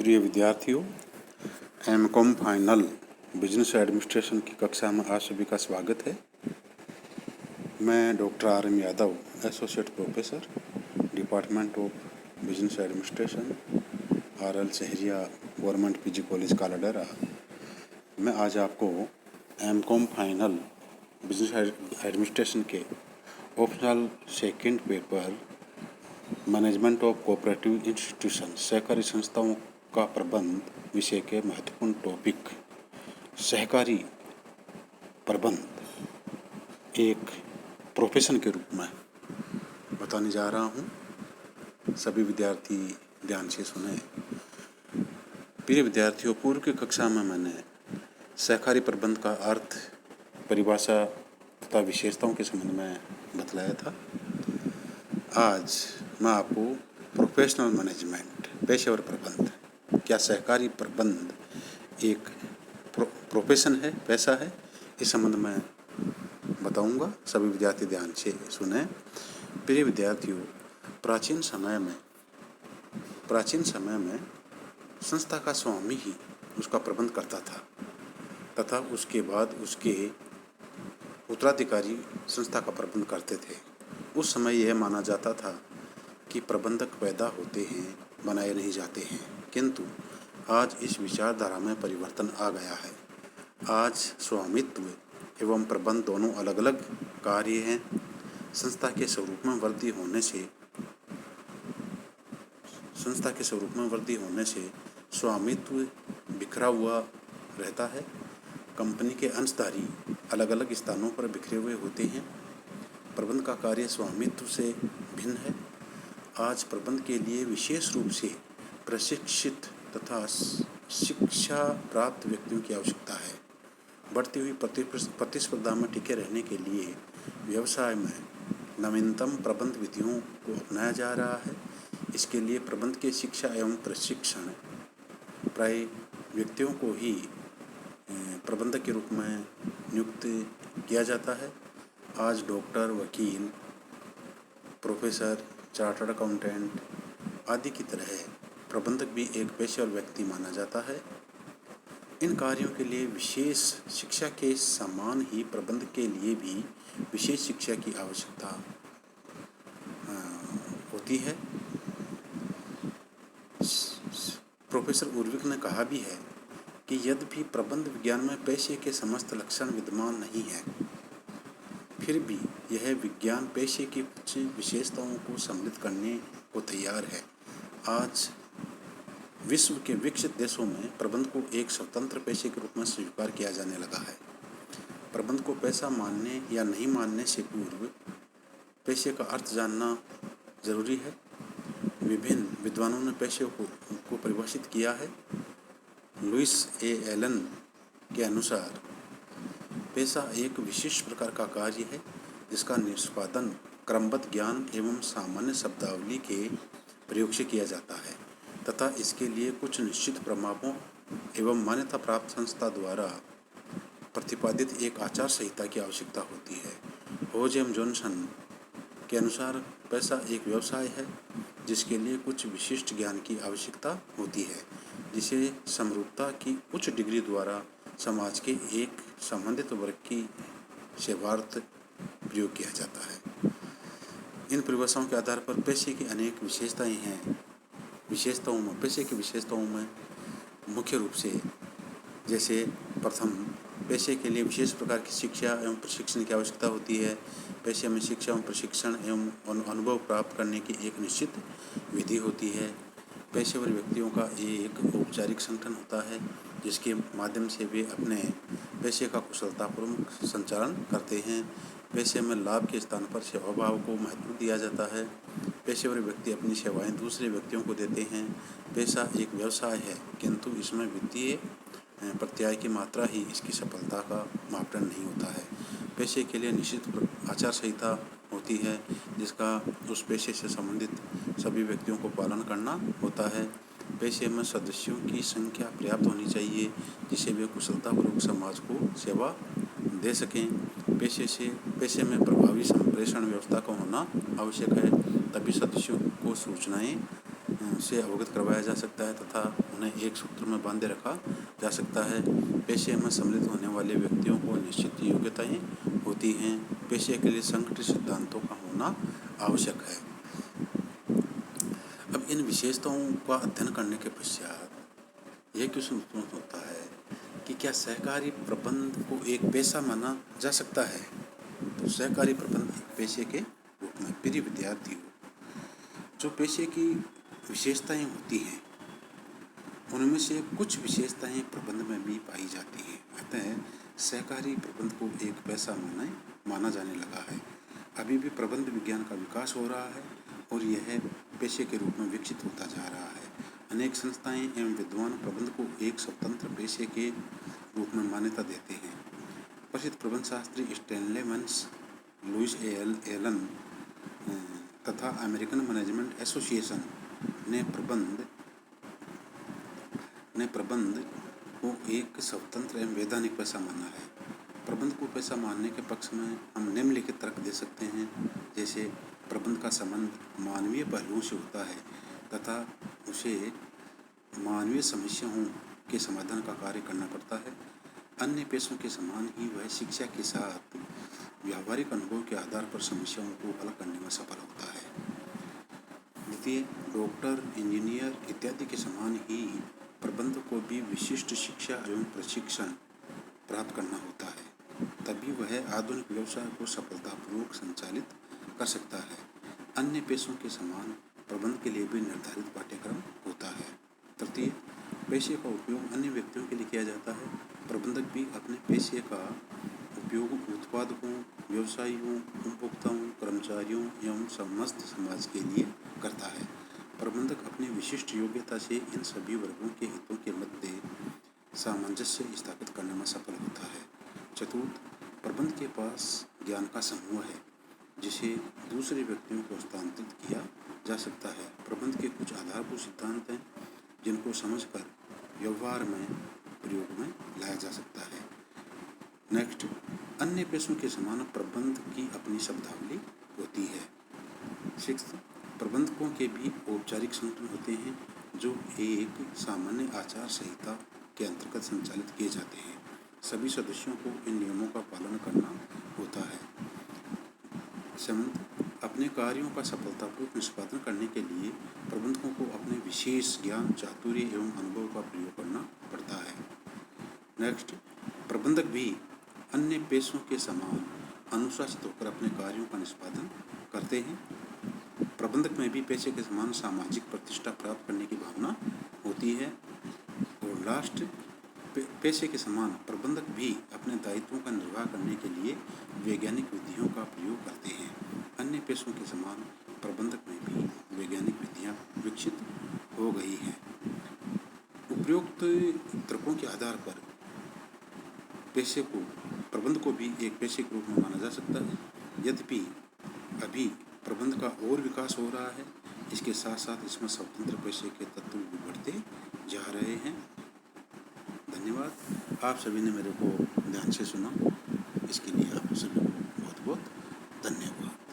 प्रिय विद्यार्थियों, MCom final business administration की कक्षा में आप सभी का स्वागत है। मैं doctor RM Yadav, associate professor, department of business administration, RL Shahariya government PG college Kaladera. मैं आज आपको एमकॉम फाइनल बिजनेस एडमिनिस्ट्रेशन के optional second paper management of cooperative institution, सहकारी संस्थाओं का प्रबंध विषय के महत्वपूर्ण टॉपिक सहकारी प्रबंध एक प्रोफेशन के रूप में बताने जा रहा हूँ। सभी विद्यार्थी ध्यान से सुने। प्रिय विद्यार्थियों, पूर्व की कक्षा में मैंने सहकारी प्रबंध का अर्थ, परिभाषा तथा विशेषताओं के संबंध में बतलाया था। आज मैं आपको प्रोफेशनल मैनेजमेंट, पेशेवर प्रबंध, क्या सहकारी प्रबंध एक प्रोफेशन है, पैसा है, इस संबंध में बताऊंगा। सभी विद्यार्थी ध्यान से सुने। प्रिय विद्यार्थियों, प्राचीन समय में संस्था का स्वामी ही उसका प्रबंध करता था तथा उसके बाद उसके उत्तराधिकारी संस्था का प्रबंध करते थे। उस समय यह माना जाता था कि प्रबंधक पैदा होते हैं, बनाए नहीं जाते हैं, किंतु आज इस विचारधारा में परिवर्तन आ गया है। आज स्वामित्व एवं प्रबंध दोनों अलग अलग कार्य हैं। संस्था के स्वरूप में वृद्धि होने से स्वामित्व बिखरा हुआ रहता है। कंपनी के अंशधारी अलग अलग स्थानों पर बिखरे हुए होते हैं। प्रबंध का कार्य स्वामित्व से भिन्न है। आज प्रबंध के लिए विशेष रूप से प्रशिक्षित तथा शिक्षा प्राप्त व्यक्तियों की आवश्यकता है। बढ़ती हुई प्रतिस्पर्धा में टिके रहने के लिए व्यवसाय में नवीनतम प्रबंध विधियों को अपनाया जा रहा है। इसके लिए प्रबंध की शिक्षा एवं प्रशिक्षण प्राय व्यक्तियों को ही प्रबंधक के रूप में नियुक्त किया जाता है। आज डॉक्टर, वकील, प्रोफेसर, चार्टर्ड अकाउंटेंट आदि की तरह प्रबंधक भी एक पेशेवर व्यक्ति माना जाता है। इन कार्यों के लिए विशेष शिक्षा के समान ही प्रबंध के लिए भी विशेष शिक्षा की आवश्यकता होती है। प्रोफेसर उर्विक ने कहा भी है कि यद्यपि प्रबंध विज्ञान में पेशे के समस्त लक्षण विद्यमान नहीं है, फिर भी यह विज्ञान पेशे की कुछ विशेषताओं को सम्मिलित करने को तैयार है। आज विश्व के विकसित देशों में प्रबंध को एक स्वतंत्र पेशे के रूप में स्वीकार किया जाने लगा है। प्रबंध को पैसा मानने या नहीं मानने से पूर्व पेशे का अर्थ जानना जरूरी है। विभिन्न विद्वानों ने पेशे को परिभाषित किया है। लुइस ए एलन के अनुसार पेशा एक विशिष्ट प्रकार का कार्य है जिसका निष्पादन क्रमबद्ध ज्ञान एवं सामान्य शब्दावली के प्रयोग से किया जाता है तथा इसके लिए कुछ निश्चित प्रमाणों एवं मान्यता प्राप्त संस्था द्वारा प्रतिपादित एक आचार संहिता की आवश्यकता होती है। होजेम जॉनसन के अनुसार पेशा एक व्यवसाय है जिसके लिए कुछ विशिष्ट ज्ञान की आवश्यकता होती है, जिसे समरूपता की उच्च डिग्री द्वारा समाज के एक संबंधित वर्ग की सेवार्थ प्रयोग किया जाता है। इन परिभाषाओं के आधार पर पेशे की अनेक विशेषताएं हैं। पेशे की विशेषताओं में मुख्य रूप से जैसे प्रथम, पेशे के लिए विशेष प्रकार की शिक्षा एवं प्रशिक्षण की आवश्यकता होती है। पेशे में शिक्षा एवं प्रशिक्षण एवं अनुभव प्राप्त करने की एक निश्चित विधि होती है। पेशेवर व्यक्तियों का एक औपचारिक संगठन होता है जिसके माध्यम से वे अपने पेशे का कुशलतापूर्वक संचालन करते हैं। पेशे में लाभ के स्थान पर सेवा भाव को महत्व दिया जाता है। पेशेवर व्यक्ति अपनी सेवाएं दूसरे व्यक्तियों को देते हैं। पेशा एक व्यवसाय है, किंतु इसमें वित्तीय प्रत्यय की मात्रा ही इसकी सफलता का मापदंड नहीं होता है। पेशे के लिए निश्चित आचार संहिता होती है जिसका उस पेशे से संबंधित सभी व्यक्तियों को पालन करना होता है। पेशे में सदस्यों की संख्या पर्याप्त होनी चाहिए जिससे वे कुशलतापूर्वक समाज को सेवा दे सकें। पेशे में प्रभावी संप्रेषण व्यवस्था का होना आवश्यक है, तभी सदस्यों को सूचनाएं से अवगत करवाया जा सकता है तथा उन्हें एक सूत्र में बांधे रखा जा सकता है। पेशे में सम्मिलित होने वाले व्यक्तियों को निश्चित योग्यताएं होती हैं। पेशे के लिए संगठित सिद्धांतों का होना आवश्यक है। अब इन विशेषताओं का अध्ययन करने के पश्चात यह क्वेश्चन उत्पन्न होता है कि क्या सहकारी प्रबंध को एक पेशा माना जा सकता है? तो सहकारी प्रबंध एक पेशे के रूप में, प्रिय विद्यार्थियों, जो पेशे की विशेषताएं होती हैं उनमें से कुछ विशेषताएं प्रबंध में भी पाई जाती हैं। अतः सहकारी प्रबंध को एक पेशा माना जाने लगा है। अभी भी प्रबंध विज्ञान का विकास हो रहा है और यह पेशे के रूप में विकसित होता जा रहा है। अनेक संस्थाएं एवं विद्वान प्रबंध को एक स्वतंत्र पेशे के रूप में मान्यता देते हैं। प्रसिद्ध प्रबंध शास्त्री स्टैनले वंस, लुइस एलन तथा अमेरिकन मैनेजमेंट एसोसिएशन ने प्रबंध को एक स्वतंत्र एवं वैधानिक पेशा माना है। प्रबंध को पेशा मानने के पक्ष में हम निम्नलिखित तर्क दे सकते हैं, जैसे प्रबंध का संबंध मानवीय पहलुओं से होता है तथा उसे मानवीय समस्याओं के समाधान का कार्य करना पड़ता है। अन्य पेशों के समान ही वह शिक्षा के साथ व्यावहारिक अनुभव के आधार पर समस्याओं को हल करने में सफल होता है। द्वितीय, डॉक्टर, इंजीनियर इत्यादि के समान ही प्रबंध को भी विशिष्ट शिक्षा एवं प्रशिक्षण प्राप्त करना होता है, तभी वह आधुनिक व्यवसाय को सफलतापूर्वक संचालित कर सकता है। अन्य पेशों के समान प्रबंध के लिए भी निर्धारित पाठ्यक्रम होता है। तृतीय, पेशे का उपयोग अन्य व्यक्तियों के लिए किया जाता है। प्रबंधक भी अपने पेशे का उपयोग उत्पादकों, व्यवसायियों, उपभोक्ताओं, कर्मचारियों एवं समस्त समाज के लिए करता है। प्रबंधक अपनी विशिष्ट योग्यता से इन सभी वर्गों के हितों के मध्य सामंजस्य स्थापित करने में सफल होता है। चतुर्थ, प्रबंध के पास ज्ञान का समूह है जिसे दूसरे व्यक्तियों को हस्तांतरित किया जा सकता है। प्रबंध के कुछ आधारभूत सिद्धांत हैं जिनको समझकर व्यवहार में प्रयोग में लाया जा सकता है। नेक्स्ट, अन्य पेशों के समान प्रबंध की अपनी शब्दावली होती है। सिक्स्थ, प्रबंधकों के भी औपचारिक संगठन होते हैं जो एक सामान्य आचार संहिता के अंतर्गत संचालित किए जाते हैं। सभी सदस्यों को इन नियमों का पालन करना होता है। सेवंथ, अपने कार्यों का सफलतापूर्वक निष्पादन करने के लिए प्रबंधकों को अपने विशेष ज्ञान, चातुर्य एवं अनुभव का प्रयोग करना पड़ता है। नेक्स्ट, प्रबंधक भी अन्य पेशों के समान अनुशासित होकर अपने कार्यों का निष्पादन करते हैं। प्रबंधक में भी पेशे के समान सामाजिक प्रतिष्ठा प्राप्त करने की भावना होती है। और लास्ट, पेशे के समान प्रबंधक भी अपने दायित्वों का निर्वाह करने के लिए वैज्ञानिक विधियों का प्रयोग करते हैं। अन्य पेशों के समान प्रबंधक में भी वैज्ञानिक विधियां विकसित हो गई हैं। उपरोक्त तर्कों के आधार पर प्रबंध को भी एक पेशे के रूप में माना जा सकता है। यद्यपि अभी प्रबंध का और विकास हो रहा है, इसके साथ साथ इसमें स्वतंत्र पेशे के तत्व भी बढ़ते जा रहे हैं। धन्यवाद। आप सभी ने मेरे को ध्यान से सुना, इसके लिए आप सभी को बहुत बहुत धन्यवाद।